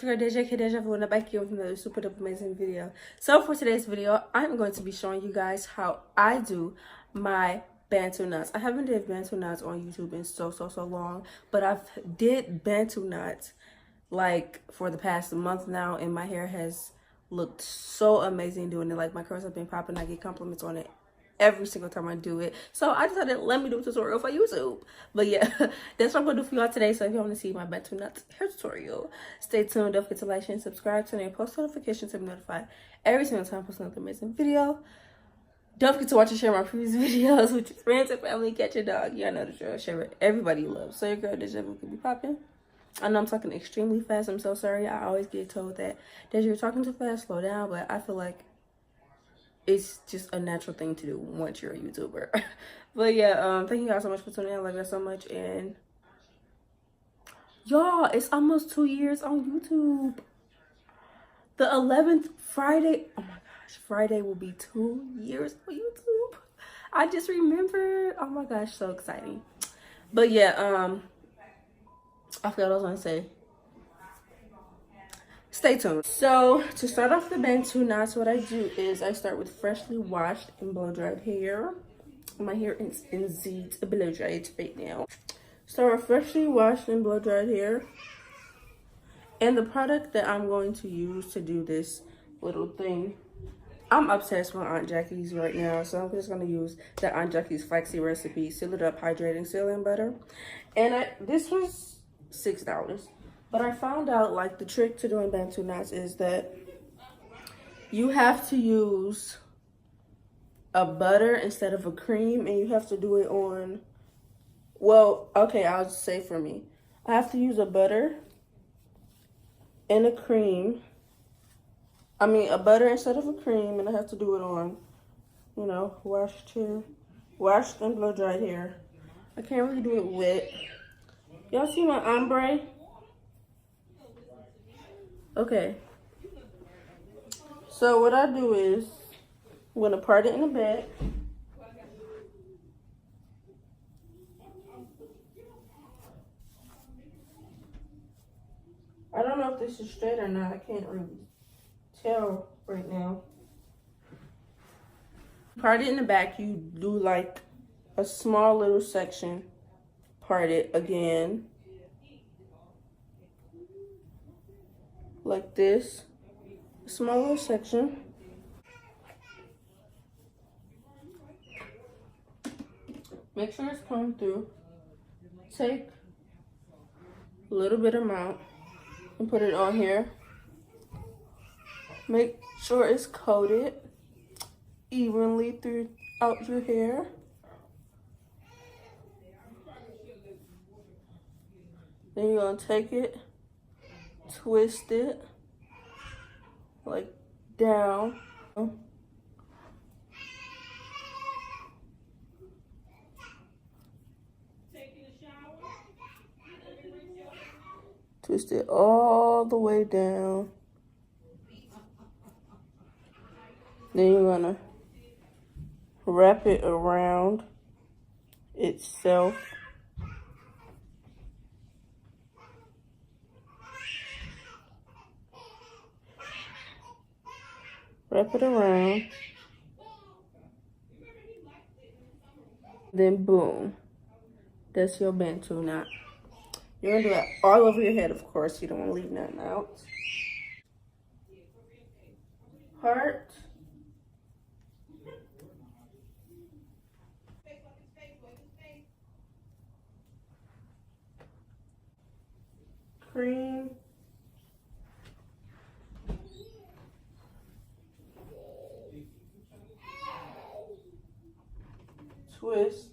it's your girl DVEJU VU, and I'm back here with another super duper amazing video. So for today's video, I'm going to be showing you guys how I do my Bantu knots. I haven't did Bantu knots on YouTube in so long, but I've did Bantu knots like for the past month now, and my hair has looked so amazing doing it. Like my curls have been popping. I get compliments on it every single time I do it. So I decided let me do a tutorial for YouTube. But yeah, that's what I'm gonna do for y'all today. So if y'all want to see my Bantu knots hair tutorial, stay tuned. Don't forget to like, share, and subscribe, turn on your post notifications to be notified every single time I post another amazing video. Don't forget to watch and share my previous videos with your friends and family. Catch your dog. Y'all know the drill. Share it. Everybody loves. So your girl DVEJU VU could be popping. I know I'm talking extremely fast. I'm so sorry. I always get told that you're talking too fast, slow down. But I feel like it's just a natural thing to do once you're a YouTuber. But yeah, thank you guys so much for tuning in. I love you so much. And y'all, it's almost 2 years on YouTube. The 11th Friday, oh my gosh, Friday will be 2 years on YouTube. I just remembered. Oh my gosh, so exciting. But yeah, I forgot what I was gonna say. Stay tuned. So to start off the Bantu knots, what I do is I start with freshly washed and blow dried hair. My hair is indeed blow dried right now. Start with freshly washed and blow dried hair. And the product that I'm going to use to do this little thing, I'm obsessed with Aunt Jackie's right now, so I'm just gonna use the Aunt Jackie's flaxseed recipe, seal it up, hydrating sealing butter. And this was $6. But I found out, like, the trick to doing Bantu knots is that you have to use a butter instead of a cream, and you have to do it on, well, okay, I'll just say for me. I have to use a butter and a cream. I mean, a butter instead of a cream, and I have to do it on, you know, washed and blow dried hair. I can't really do it wet. Y'all see my ombre? Okay, so what I do is I'm gonna part it in the back. I don't know if this is straight or not. I can't really tell right now. Part it in the back. You do like a small little section. Part it again. Like this, a small little section. Make sure it's combed through. Take a little bit amount and put it on here. Make sure it's coated evenly throughout your hair. Then you're gonna take it, twist it like down. Twist it all the way down. Then you're gonna wrap it around itself. Wrap it around. Then boom. That's your Bantu knot. You're gonna do that all over your head, of course. You don't want to leave nothing out. Heart. Cream. Twist.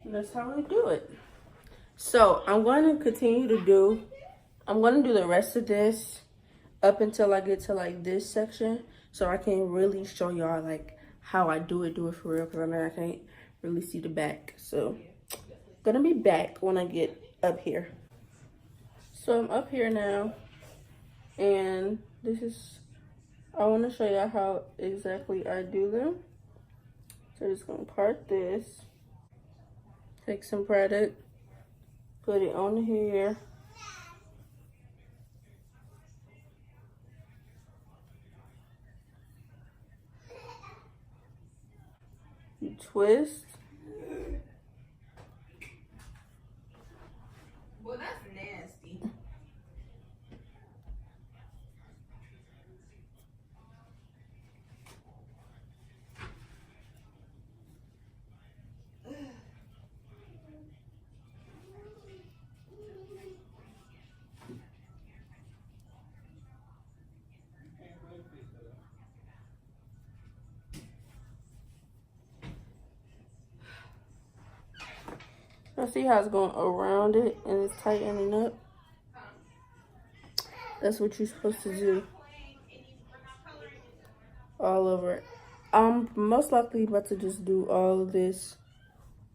And that's how we do it. So I'm going to continue to do, I'm going to do the rest of this up until I get to like this section, so I can really show y'all like how I do it for real, because I know I can't really see the back. So gonna be back when I get up here. So I'm up here now. And this is, I want to show you how exactly I do them. So I'm just going to part this, take some product, put it on the hair. You twist. Well, that's nasty. Now see how it's going around it and it's tightening up? That's what you're supposed to do. All over it. I'm most likely about to just do all of this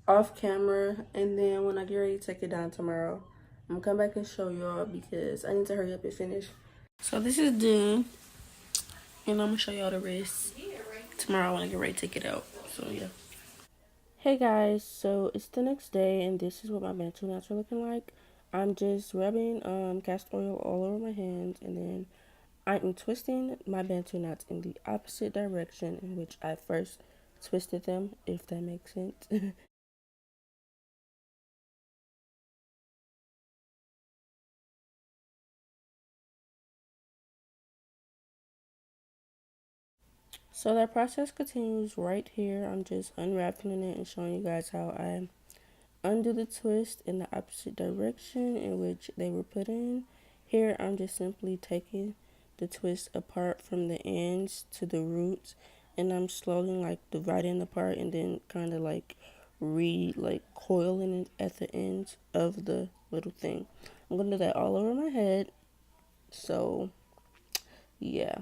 off camera, and then when I get ready to take it down tomorrow, I'm gonna come back and show y'all because I need to hurry up and finish. So this is done, and I'm gonna show y'all the rest tomorrow when I get ready to take it out. So yeah. Hey guys, so it's the next day, and this is what my Bantu knots are looking like. I'm just rubbing castor oil all over my hands, and then I'm twisting my Bantu knots in the opposite direction in which I first twisted them, if that makes sense. So that process continues right here. I'm just unwrapping it and showing you guys how I undo the twist in the opposite direction in which they were put in. Here I'm just simply taking the twist apart from the ends to the roots, and I'm slowly like dividing the part and then kind of like coiling it at the ends of the little thing. I'm gonna do that all over my head. So yeah.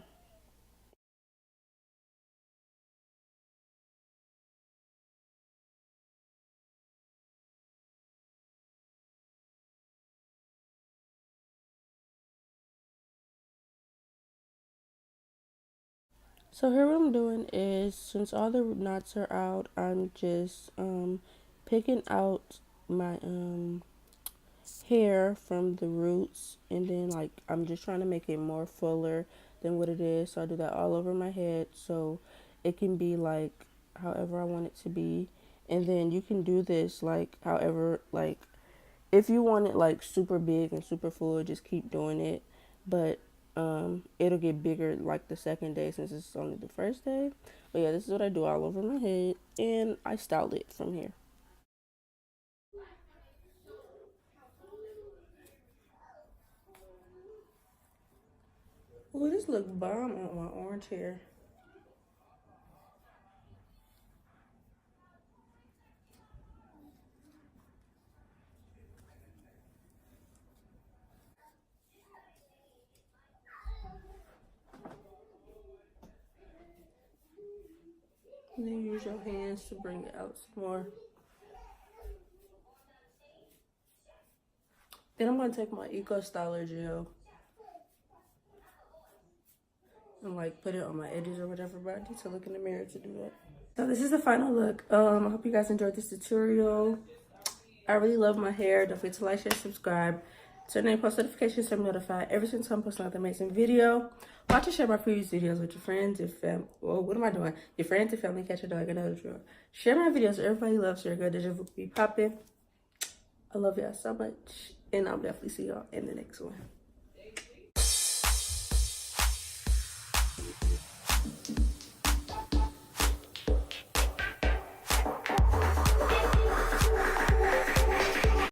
So here what I'm doing is, since all the knots are out, I'm just picking out my hair from the roots, and then like I'm just trying to make it more fuller than what it is. So I do that all over my head so it can be like however I want it to be. And then you can do this like however, like if you want it like super big and super full, just keep doing it. But it'll get bigger like the second day since it's only the first day. But yeah, this is what I do all over my head, and I style it from here. Oh, this look bomb on my orange hair. And then use your hands to bring it out some more. Then I'm gonna take my Eco Styler gel and like put it on my edges or whatever, but I need to look in the mirror to do that. So this is the final look. I hope you guys enjoyed this tutorial. I really love my hair. Don't forget to like, share, subscribe, turn on post notifications so I'm notified every single time I post another amazing video. Watch and share my previous videos with your friends and family. Well, what am I doing? Your friends and family, catch a dog, another drill. Share my videos. Everybody loves your girl. DVEJU VU be popping. I love y'all so much, and I'll definitely see y'all in the next one.